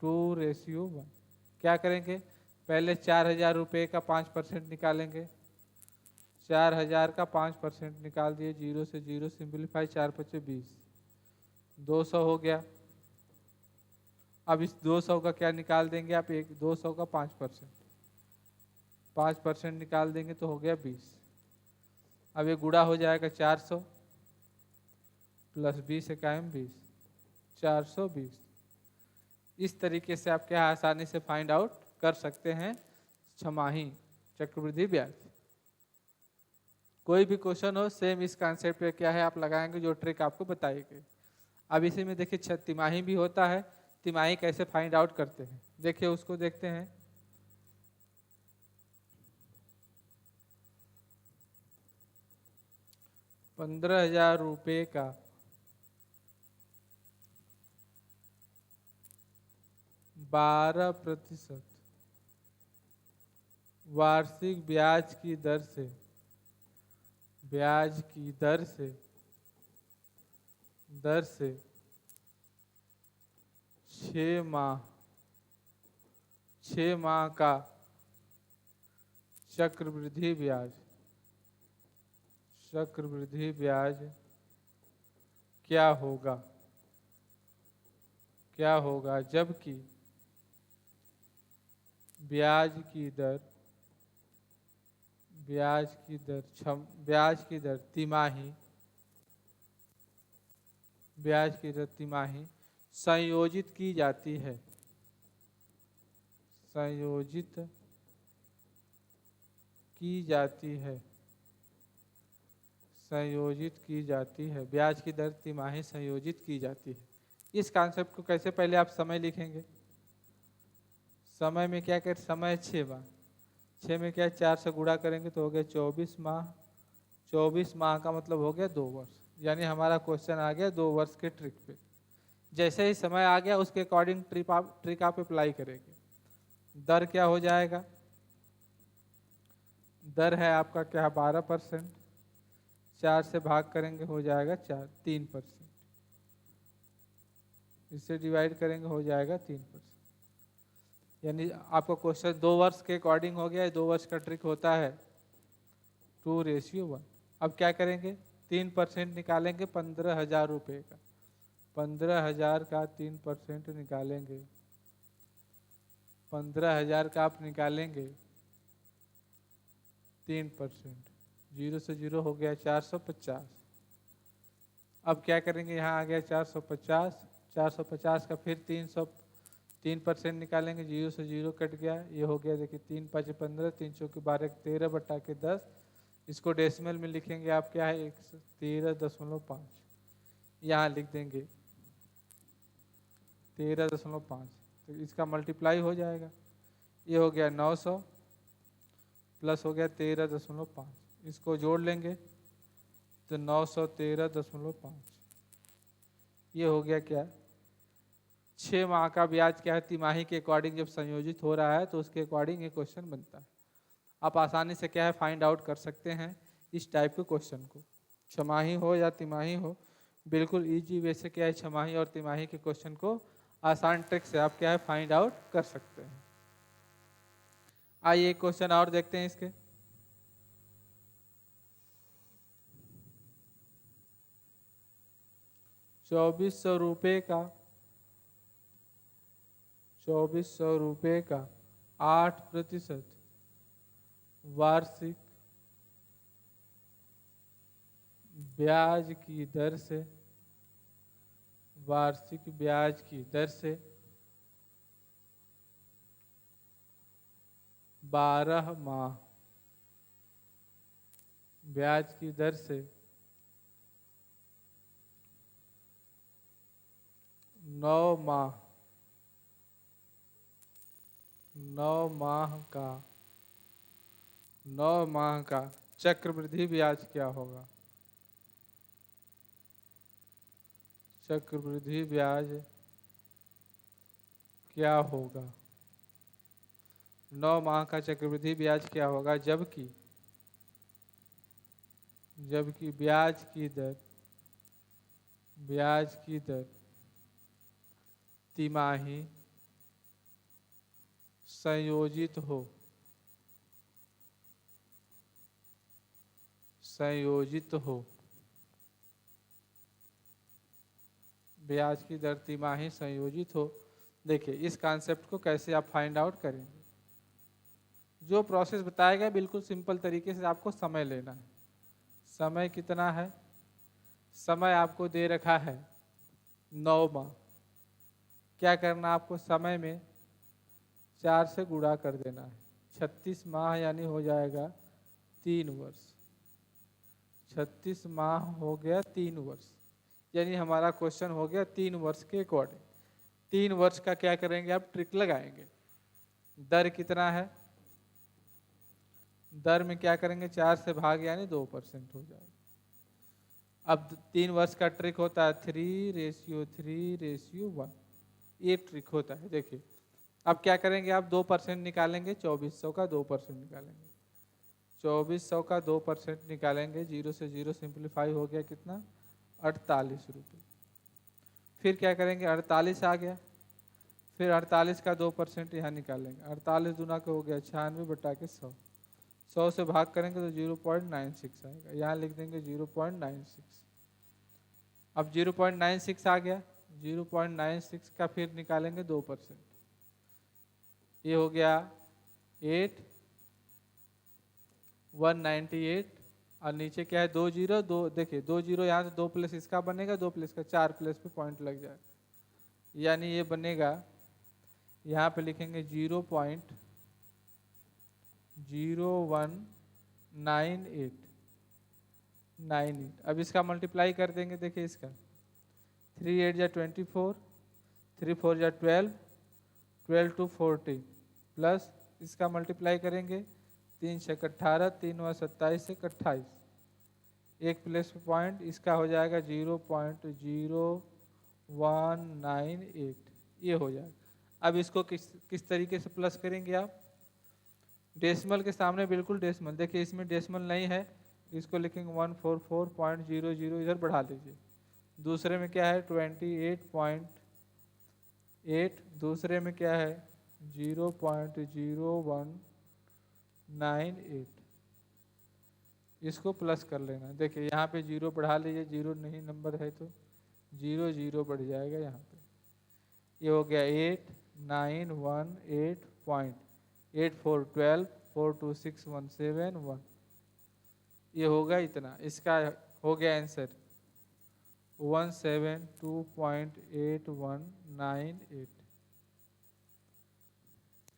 2:1। क्या करेंगे, पहले 4,000 रुपये का 5% निकालेंगे, 4,000 का 5% निकाल दिए, 0 से 0 सिंपलीफाई, 4×5 = 20, 200 हो गया। अब इस 200 का क्या निकाल देंगे आप, 200 का 5% निकाल देंगे तो हो गया 20। अब ये गुणा हो जाएगा 400 + 20 = 20, 420। इस तरीके से आप क्या आसानी से फाइंड आउट कर सकते हैं छमाही चक्रवृद्धि ब्याज। कोई भी क्वेश्चन हो सेम इस कॉन्सेप्ट पे क्या है आप लगाएंगे, जो ट्रिक आपको बताई गई। अब इसी में देखिए तिमाही भी होता है, तिमाही कैसे फाइंड आउट करते हैं, देखिए उसको देखते हैं। ₹15,000 का 12% वार्षिक ब्याज की दर से 6 माह का चक्रवृद्धि ब्याज क्या होगा जबकि ब्याज की दर तिमाही संयोजित की जाती है, ब्याज की दर तिमाही संयोजित की जाती है। इस कॉन्सेप्ट को कैसे, पहले आप समय लिखेंगे, समय में क्या कर, समय 6 माह, 6 में क्या 4 से गुणा करेंगे तो हो गया 24 माह, 24 माह का मतलब हो गया 2 वर्ष, यानी हमारा क्वेश्चन आ गया 2 वर्ष के ट्रिक पे। जैसे ही समय आ गया उसके अकॉर्डिंग ट्रिक आप अप्लाई करेंगे। दर क्या हो जाएगा, दर है आपका क्या 12%, 4 से भाग करेंगे हो जाएगा 3%, इससे डिवाइड करेंगे हो जाएगा 3%, यानी आपका क्वेश्चन 2 वर्ष के अकॉर्डिंग हो गया। 2 वर्ष का ट्रिक होता है 2:1। अब क्या करेंगे, 3% निकालेंगे 15,000 रुपये का, 15,000 का 3% निकालेंगे, 15,000 का आप निकालेंगे 3%, 0 से 0 हो गया 450। अब क्या करेंगे, यहाँ आ गया 450, 450 का फिर 3% निकालेंगे, 0 से 0 कट गया, ये हो गया देखिए 3×5 = 15, 3×4 = 12, 13/10। इसको डेसिमल में लिखेंगे आप क्या है 13.5, यहाँ लिख देंगे 13.5, तो इसका मल्टीप्लाई हो जाएगा, ये हो गया 900 प्लस हो गया 13.5, इसको जोड़ लेंगे तो 913.5, ये हो गया क्या 6 माह का ब्याज क्या है तिमाही के अकॉर्डिंग जब संयोजित हो रहा है तो उसके अकॉर्डिंग ये क्वेश्चन बनता है। आप आसानी से क्या है फाइंड आउट कर सकते हैं इस टाइप के क्वेश्चन को, छमाही हो या तिमाही हो, बिल्कुल इजी वे से क्या है छमाही और तिमाही के क्वेश्चन को आसान ट्रिक से आप क्या है फाइंड आउट कर सकते हैं। आइए एक क्वेश्चन और देखते हैं इसके। चौबीस सौ रुपये का 8% वार्षिक ब्याज की दर से 12 माह ब्याज की दर से 9 माह 9 माह का चक्रवृद्धि ब्याज क्या होगा? चक्रवृद्धि ब्याज क्या होगा? 9 माह का चक्रवृद्धि ब्याज क्या होगा? जबकि ब्याज की दर तिमाही संयोजित हो ब्याज की दर तिमाही संयोजित हो। देखिए इस कॉन्सेप्ट को कैसे आप फाइंड आउट करेंगे। जो प्रोसेस बताएगा बिल्कुल सिंपल तरीके से आपको समय लेना है। समय कितना है? समय आपको दे रखा है 9 माह। क्या करना आपको? समय में 4 से गुणा कर देना है। 36 माह यानी हो जाएगा 3 वर्ष। 36 माह हो गया 3 वर्ष, यानी हमारा क्वेश्चन हो गया 3 वर्ष के अकॉर्डिंग। 3 वर्ष का क्या करेंगे आप? ट्रिक लगाएंगे। दर कितना है? दर में क्या करेंगे? 4 से भाग यानी 2% हो जाएगा। अब 3 वर्ष का ट्रिक होता है 3:3:1। ये ट्रिक होता है। देखिए अब क्या करेंगे आप? 2% निकालेंगे। 2400 का 2% निकालेंगे। 2400 का 2% निकालेंगे। 0 से 0 सिंप्लीफाई हो गया कितना? 48 रुपये। फिर क्या करेंगे? 48 आ गया। फिर 48 का 2% यहाँ निकालेंगे। 48 दूना का हो गया 96/100। 100 से भाग करेंगे तो 0.96 आएगा। यहाँ लिख देंगे 0.96। अब 0.96 आ गया। 0.96 का फिर निकालेंगे 2%। ये हो गया 8,198 और नीचे क्या है? 2 जीरो। देखिए 2 जीरो यहाँ से 2 प्लस इसका बनेगा, 2 प्लस का 4 प्लस पे पॉइंट लग जाएगा, यानी ये बनेगा। यहाँ पे लिखेंगे 0.019898। अब इसका मल्टीप्लाई कर देंगे। देखिए इसका 3 8 जा 24, 3 4 जा 12, 12 2 40 प्लस इसका मल्टीप्लाई करेंगे 3 6 18, 3 9 27 से 28। एक प्लस पॉइंट इसका हो जाएगा 0.0198। ये हो जाएगा। अब इसको किस तरीके से प्लस करेंगे आप? डेसिमल के सामने बिल्कुल डेसिमल। देखिए इसमें डेसिमल नहीं है, इसको लिखेंगे 144.00। इधर बढ़ा लीजिए। दूसरे में क्या है? 28.8। दूसरे में क्या है? 0.0198। इसको प्लस कर लेना। देखिए यहाँ पे 0 बढ़ा लीजिए। 0 नहीं नंबर है तो 0 0 बढ़ जाएगा यहाँ पे। ये हो गया 8,918.8412,426,171। ये होगा इतना। इसका हो गया आंसर 172.8198।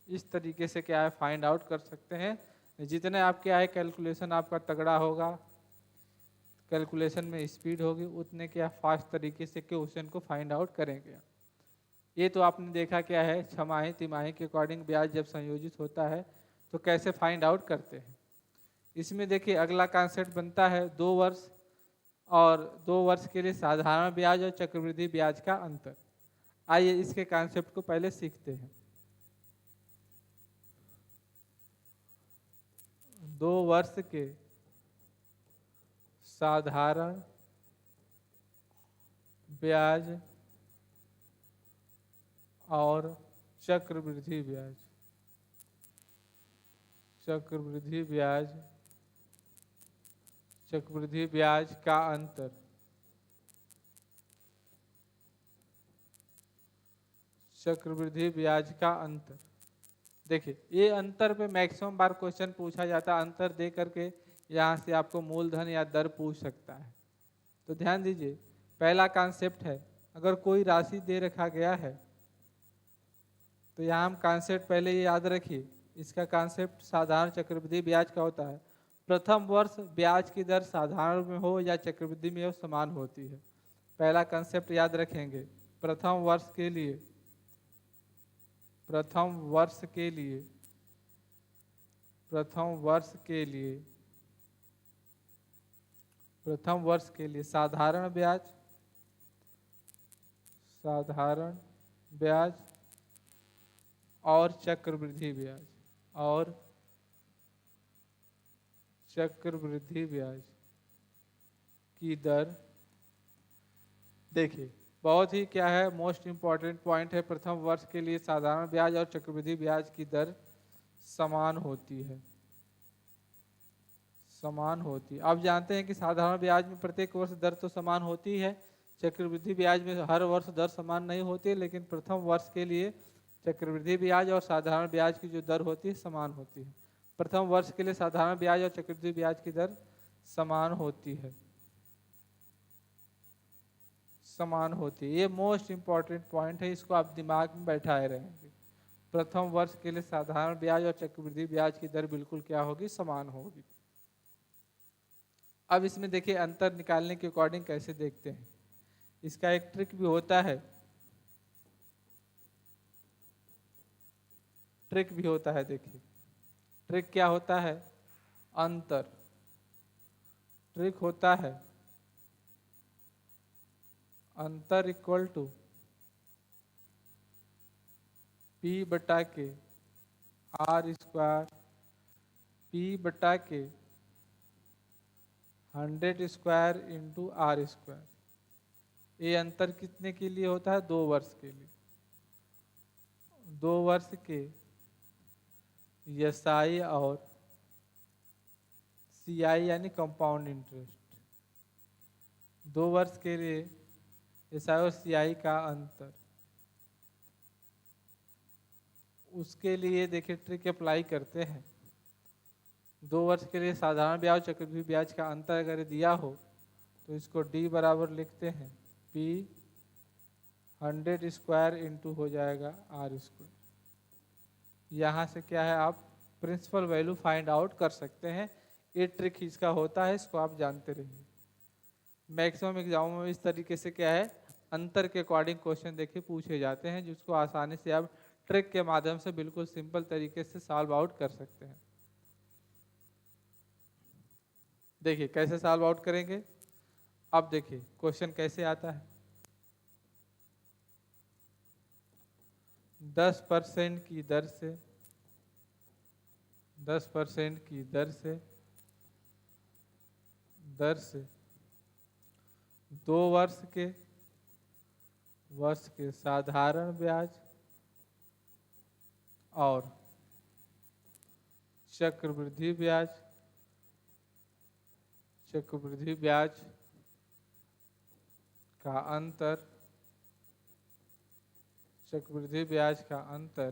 इस तरीके से क्या है फाइंड आउट कर सकते हैं। जितने आपके आए कैलकुलेशन आपका तगड़ा होगा, कैलकुलेशन में स्पीड होगी, उतने क्या फास्ट तरीके से क्वेश्चन को फाइंड आउट करेंगे। ये तो आपने देखा क्या है, छमाही तिमाही के अकॉर्डिंग ब्याज जब संयोजित होता है तो कैसे फाइंड आउट करते हैं। इसमें देखिए अगला कॉन्सेप्ट बनता है 2 वर्ष और 2 वर्ष के लिए साधारण ब्याज और चक्रवृद्धि ब्याज का अंतर। आइए इसके कॉन्सेप्ट को पहले सीखते हैं। 2 वर्ष के साधारण ब्याज और चक्रवृद्धि ब्याज। चक्रवृद्धि ब्याज, चक्रवृद्धि ब्याज का अंतर। चक्रवृद्धि ब्याज का अंतर। देखिए ये अंतर पे मैक्सिमम बार क्वेश्चन पूछा जाता है, अंतर दे करके यहाँ से आपको मूलधन या दर पूछ सकता है। तो ध्यान दीजिए, पहला कॉन्सेप्ट है, अगर कोई राशि दे रखा गया है तो यहाँ हम कॉन्सेप्ट पहले ये याद रखिए, इसका कॉन्सेप्ट साधारण चक्रवृद्धि ब्याज का होता है। प्रथम वर्ष ब्याज की दर साधारण में हो या चक्रवृद्धि में हो समान होती है। पहला कॉन्सेप्ट याद रखेंगे, प्रथम वर्ष के लिए, प्रथम वर्ष के लिए, प्रथम वर्ष के लिए, प्रथम वर्ष के लिए साधारण ब्याज, साधारण ब्याज और चक्रवृद्धि ब्याज, और चक्रवृद्धि ब्याज की दर। देखिए बहुत ही क्या है, मोस्ट इंपॉर्टेंट पॉइंट है, प्रथम वर्ष के लिए साधारण ब्याज और चक्रवृद्धि ब्याज की दर समान होती है, समान होती है। आप जानते हैं कि साधारण ब्याज में प्रत्येक वर्ष दर तो समान होती है, चक्रवृद्धि ब्याज में हर वर्ष दर समान नहीं होती है, लेकिन प्रथम वर्ष के लिए चक्रवृद्धि ब्याज और साधारण ब्याज की जो दर होती है समान होती है। प्रथम वर्ष के लिए साधारण ब्याज और चक्रवृद्धि ब्याज की दर समान होती है, समान होती है। ये मोस्ट इंपॉर्टेंट पॉइंट है, इसको आप दिमाग में बैठाए रहेंगे। प्रथम वर्ष के लिए साधारण ब्याज और चक्रवृद्धि ब्याज की दर बिल्कुल क्या होगी, समान होगी। अब इसमें देखिए अंतर निकालने के अकॉर्डिंग कैसे देखते हैं, इसका एक ट्रिक भी होता है, ट्रिक भी होता है। देखिए ट्रिक क्या होता है, अंतर, ट्रिक होता है अंतर इक्वल टू P बटा के R स्क्वायर, P बटा के 100 स्क्वायर इंटू R स्क्वायर। ये अंतर कितने के लिए होता है, 2 वर्ष के लिए। 2 वर्ष के SI और CI यानी कंपाउंड इंटरेस्ट, 2 वर्ष के लिए SI और CI का अंतर। उसके लिए देखिए ट्रिक अप्लाई करते हैं। 2 वर्ष के लिए साधारण ब्याज चक्रवृद्धि ब्याज का अंतर अगर दिया हो तो इसको D बराबर लिखते हैं P 100 स्क्वायर इंटू हो जाएगा R स्क्वायर। यहाँ से क्या है, आप प्रिंसिपल वैल्यू फाइंड आउट कर सकते हैं। ये ट्रिक इसका होता है, इसको आप जानते रहिए। मैक्सिमम एग्जामों में इस तरीके से क्या है, अंतर के अकॉर्डिंग क्वेश्चन देखिए पूछे जाते हैं, जिसको आसानी से आप ट्रिक के माध्यम से बिल्कुल सिंपल तरीके से सॉल्व आउट कर सकते हैं। देखिए कैसे सॉल्व आउट करेंगे। अब देखिए क्वेश्चन कैसे आता है, 10% की दर से, 10% की दर से 2 वर्ष के साधारण ब्याज और चक्रवृद्धि ब्याज, चक्रवृद्धि ब्याज का अंतर, चक्रवृद्धि ब्याज का अंतर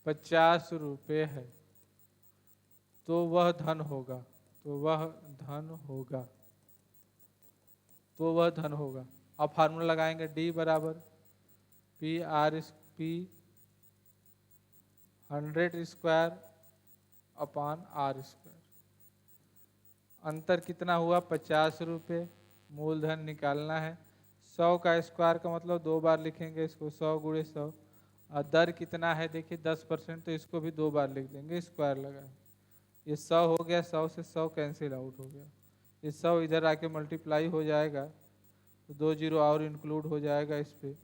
50 रुपये है, तो वह धन होगा, तो वह धन होगा, तो वह धन होगा। अब फार्मूला लगाएंगे, D बराबर P 100 square upon R square. अंतर कितना हुआ, 50 रुपये। मूलधन निकालना है, 100 का स्क्वायर का मतलब 2 बार लिखेंगे इसको, 100 गुणे 100। और दर कितना है, देखिए 10%, तो इसको भी 2 बार लिख देंगे, स्क्वायर लगा। ये 100 हो गया, 100 से 100 कैंसिल आउट हो गया, ये 100 इधर आके मल्टीप्लाई हो जाएगा, तो 2 जीरो और इंक्लूड हो जाएगा इस पर।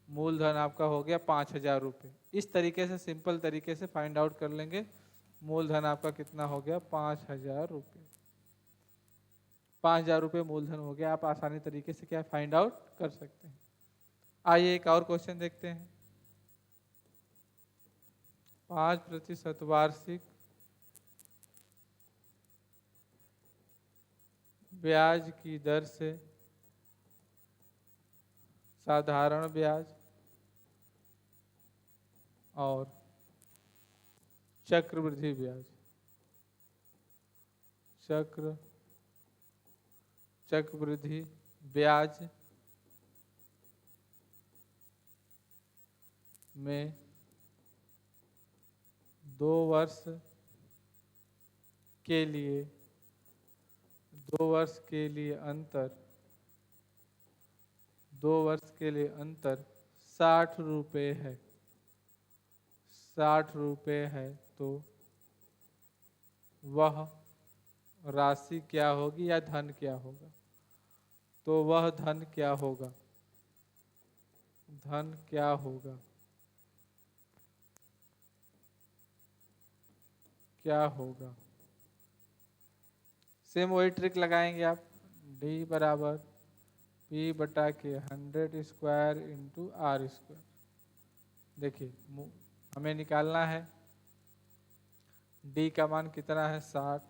मूलधन आपका हो गया 5000 रुपये। इस तरीके से सिंपल तरीके से फाइंड आउट कर लेंगे, मूलधन आपका कितना हो गया, 5000 रुपये। 5000 रुपये मूलधन हो गया, आप आसानी तरीके से क्या फाइंड आउट कर सकते हैं। आइए एक और क्वेश्चन देखते हैं। 5% वार्षिक ब्याज की दर से साधारण ब्याज और चक्रवृद्धि ब्याज, चक्रवृद्धि ब्याज में 2 वर्ष के लिए 2 वर्ष के लिए अंतर 2 वर्ष के लिए अंतर 60 रुपये है, 60 रुपये है, तो वह राशि क्या होगी या धन क्या होगा? तो वह धन क्या होगा? धन क्या होगा? क्या होगा? सेम वही ट्रिक लगाएंगे आप। D बराबर P बटा के 100 स्क्वायर इंटू R स्क्वायर। देखिए हमें निकालना है D का मान कितना है 60,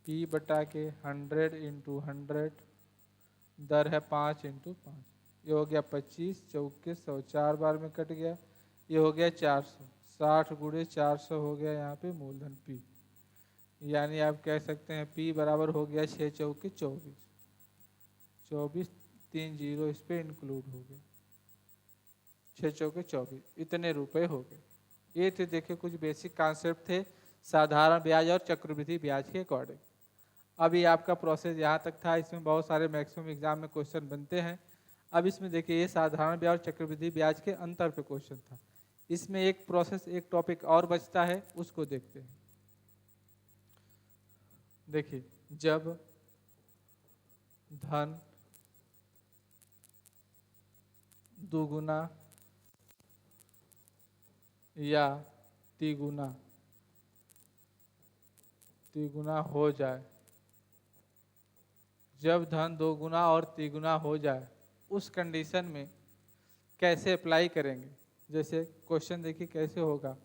P बटा के 100 इंटू 100, दर है 5 इंटू 5, ये हो गया 25 चौके 100, 4 बार में कट गया, ये हो गया 400, 60 गुणे 400 हो गया यहाँ पे मूलधन P। यानी आप कह सकते हैं P बराबर हो गया 6 चौके 24, 24 3 जीरो इस पे इंक्लूड हो गया, 6 चौके 24, इतने रुपए हो गए। ये थे देखिए कुछ बेसिक कॉन्सेप्ट थे साधारण ब्याज और चक्रवृद्धि ब्याज के अकॉर्डिंग। अभी आपका प्रोसेस यहाँ तक था, इसमें बहुत सारे मैक्सिमम एग्जाम में क्वेश्चन बनते हैं। अब इसमें देखिए ये साधारण ब्याज और चक्रवृद्धि ब्याज के अंतर पे क्वेश्चन था। इसमें एक प्रोसेस एक टॉपिक और बचता है, उसको देखते हैं। देखिए जब धन दुगुना या तिगुना हो जाए, जब धन 2 गुना और 3 गुना हो जाए, उस कंडीशन में कैसे अप्लाई करेंगे? जैसे क्वेश्चन देखिए कैसे होगा।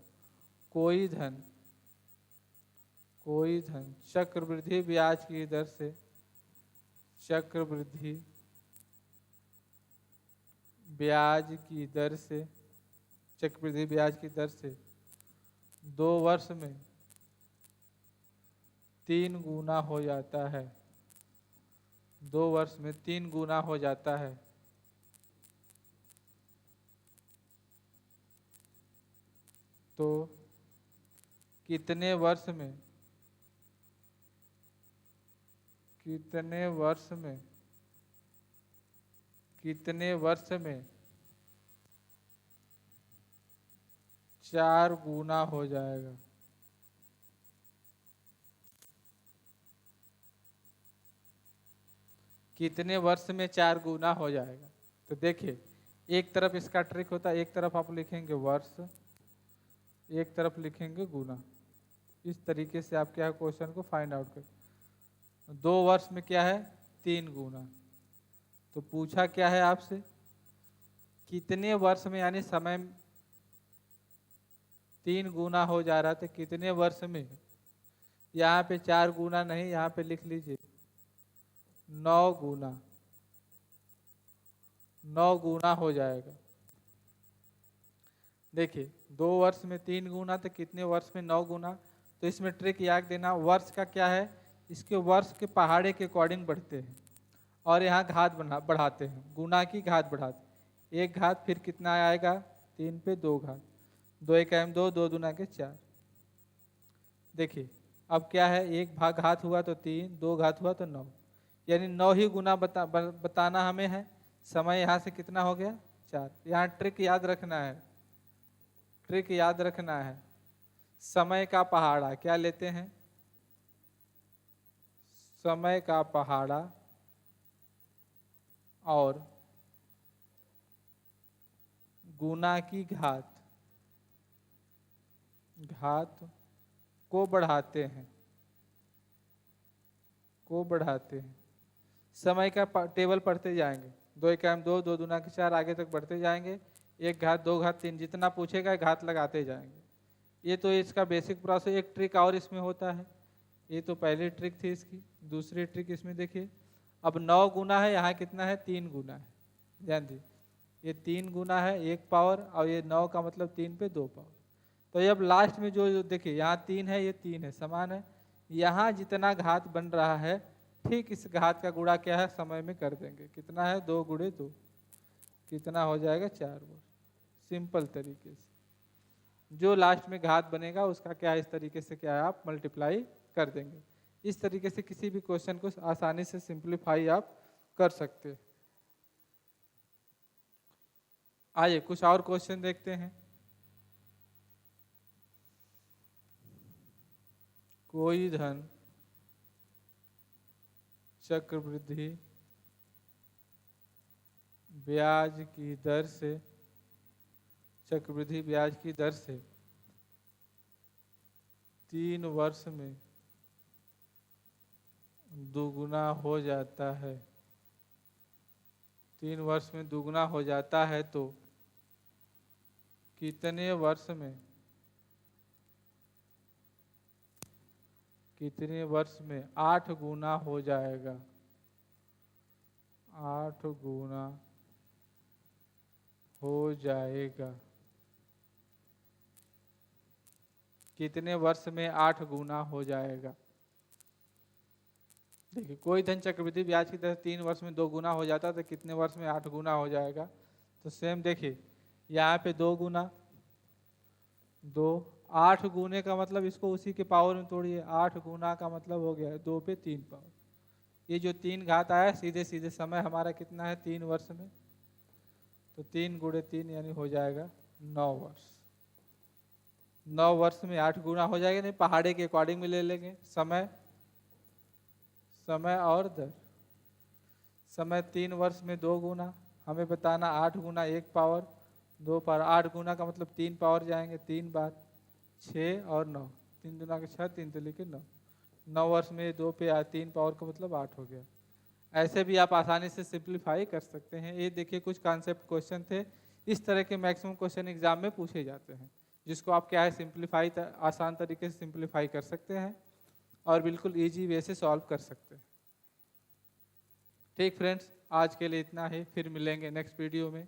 कोई धन चक्रवृद्धि ब्याज की दर से, चक्रवृद्धि ब्याज की दर से 2 वर्ष में 3 गुना हो जाता है, 2 वर्ष में 3 गुना हो जाता है, तो कितने वर्ष में 4 गुना हो जाएगा? कितने वर्ष में 4 गुना हो जाएगा? तो देखिए एक तरफ इसका ट्रिक होता है, एक तरफ आप लिखेंगे वर्ष, एक तरफ लिखेंगे गुना। इस तरीके से आप क्या है क्वेश्चन को फाइंड आउट कर। 2 वर्ष में क्या है 3 गुना, तो पूछा क्या है आपसे कितने वर्ष में, यानी समय 3 गुना हो जा रहा था, कितने वर्ष में? यहाँ पे 4 गुना नहीं, यहाँ पे लिख लीजिए 9 गुना हो जाएगा। देखिए 2 वर्ष में 3 गुना, तो कितने वर्ष में 9 गुना? तो इसमें ट्रिक याद देना, वर्ष का क्या है, इसके वर्ष के पहाड़े के अकॉर्डिंग बढ़ते हैं और यहाँ घात बढ़ाते हैं, गुना की घात बढ़ाते हैं। 1 घात फिर कितना आएगा 3 पे 2 घात, 2 एक 2, 2 दूना के 4। देखिए अब क्या है, 1 भाग घात हुआ तो 3, 2 घात हुआ तो 9, यानी 9 ही गुना बताना हमें है। समय यहाँ से कितना हो गया 4। यहाँ ट्रिक याद रखना है, समय का पहाड़ा क्या लेते हैं, समय का पहाड़ा और गुना की घात को बढ़ाते हैं, समय का टेबल पढ़ते जाएंगे। 2 एकम 2, 2 दूना के 4, आगे तक बढ़ते जाएंगे। 1 घात 2 घात 3, जितना पूछेगा घात लगाते जाएंगे। ये तो इसका बेसिक प्रोसेस। एक ट्रिक और इसमें होता है, ये तो पहली ट्रिक थी इसकी। दूसरी ट्रिक इसमें देखिए, अब 9 गुना है, यहाँ कितना है 3 गुना है, ध्यान दीजिए ये 3 गुना है 1 पावर, और ये 9 का मतलब 3 पे 2 पावर। तो ये अब लास्ट में जो देखिए यहाँ 3 है, ये 3 है, समान है। यहाँ जितना घात बन रहा है ठीक इस घात का गुणा क्या है समय में कर देंगे। कितना है 2 गुणे 2, कितना हो जाएगा 4 वर्ष। सिंपल तरीके से जो लास्ट में घात बनेगा उसका क्या है इस तरीके से क्या है आप मल्टीप्लाई कर देंगे। इस तरीके से किसी भी क्वेश्चन को आसानी से सिंप्लीफाई आप कर सकते हैं। आइए कुछ और क्वेश्चन देखते हैं। कोई धन चक्रवृद्धि ब्याज की दर से, चक्रवृद्धि ब्याज की दर से 3 वर्ष में दुगुना हो जाता है, 3 वर्ष में दुगुना हो जाता है, तो कितने वर्ष में 8 गुना हो जाएगा? 8 गुना हो जाएगा। कितने वर्ष में 8 गुना हो जाएगा? देखिए कोई धन चक्रवृद्धि ब्याज की दर 3 वर्ष में 2 गुना हो जाता है, तो कितने वर्ष में 8 गुना हो जाएगा? तो सेम देखिए यहाँ पे 2 गुना 2, 8 गुने का मतलब इसको उसी के पावर में तोड़िए। 8 गुना का मतलब हो गया 2 पे 3 पावर। ये जो 3 घात आया सीधे सीधे समय हमारा कितना है 3 वर्ष में, तो 3 गुणे 3 यानी हो जाएगा 9 वर्ष। 9 वर्ष में 8 गुना हो जाएगा। नहीं पहाड़े के अकॉर्डिंग में ले लेंगे, समय और दर। समय 3 वर्ष में 2 गुना, हमें बताना 8 गुना 1 पावर 2 पावर। 8 गुना का मतलब 3 पावर जाएंगे, 3 बार 6 और 9, 3 दूना के 6, 3 तो लिखे 9। 9 वर्ष में 2 पे 3 पावर का मतलब 8 हो गया। ऐसे भी आप आसानी से सिंप्लीफाई कर सकते हैं। ये देखिए कुछ कॉन्सेप्ट क्वेश्चन थे, इस तरह के मैक्सिमम क्वेश्चन एग्जाम में पूछे जाते हैं, जिसको आप क्या है सिंप्लीफाई आसान तरीके से सिंप्लीफाई कर सकते हैं और बिल्कुल इजी वे से सॉल्व कर सकते हैं। ठीक फ्रेंड्स, आज के लिए इतना ही, फिर मिलेंगे नेक्स्ट वीडियो में।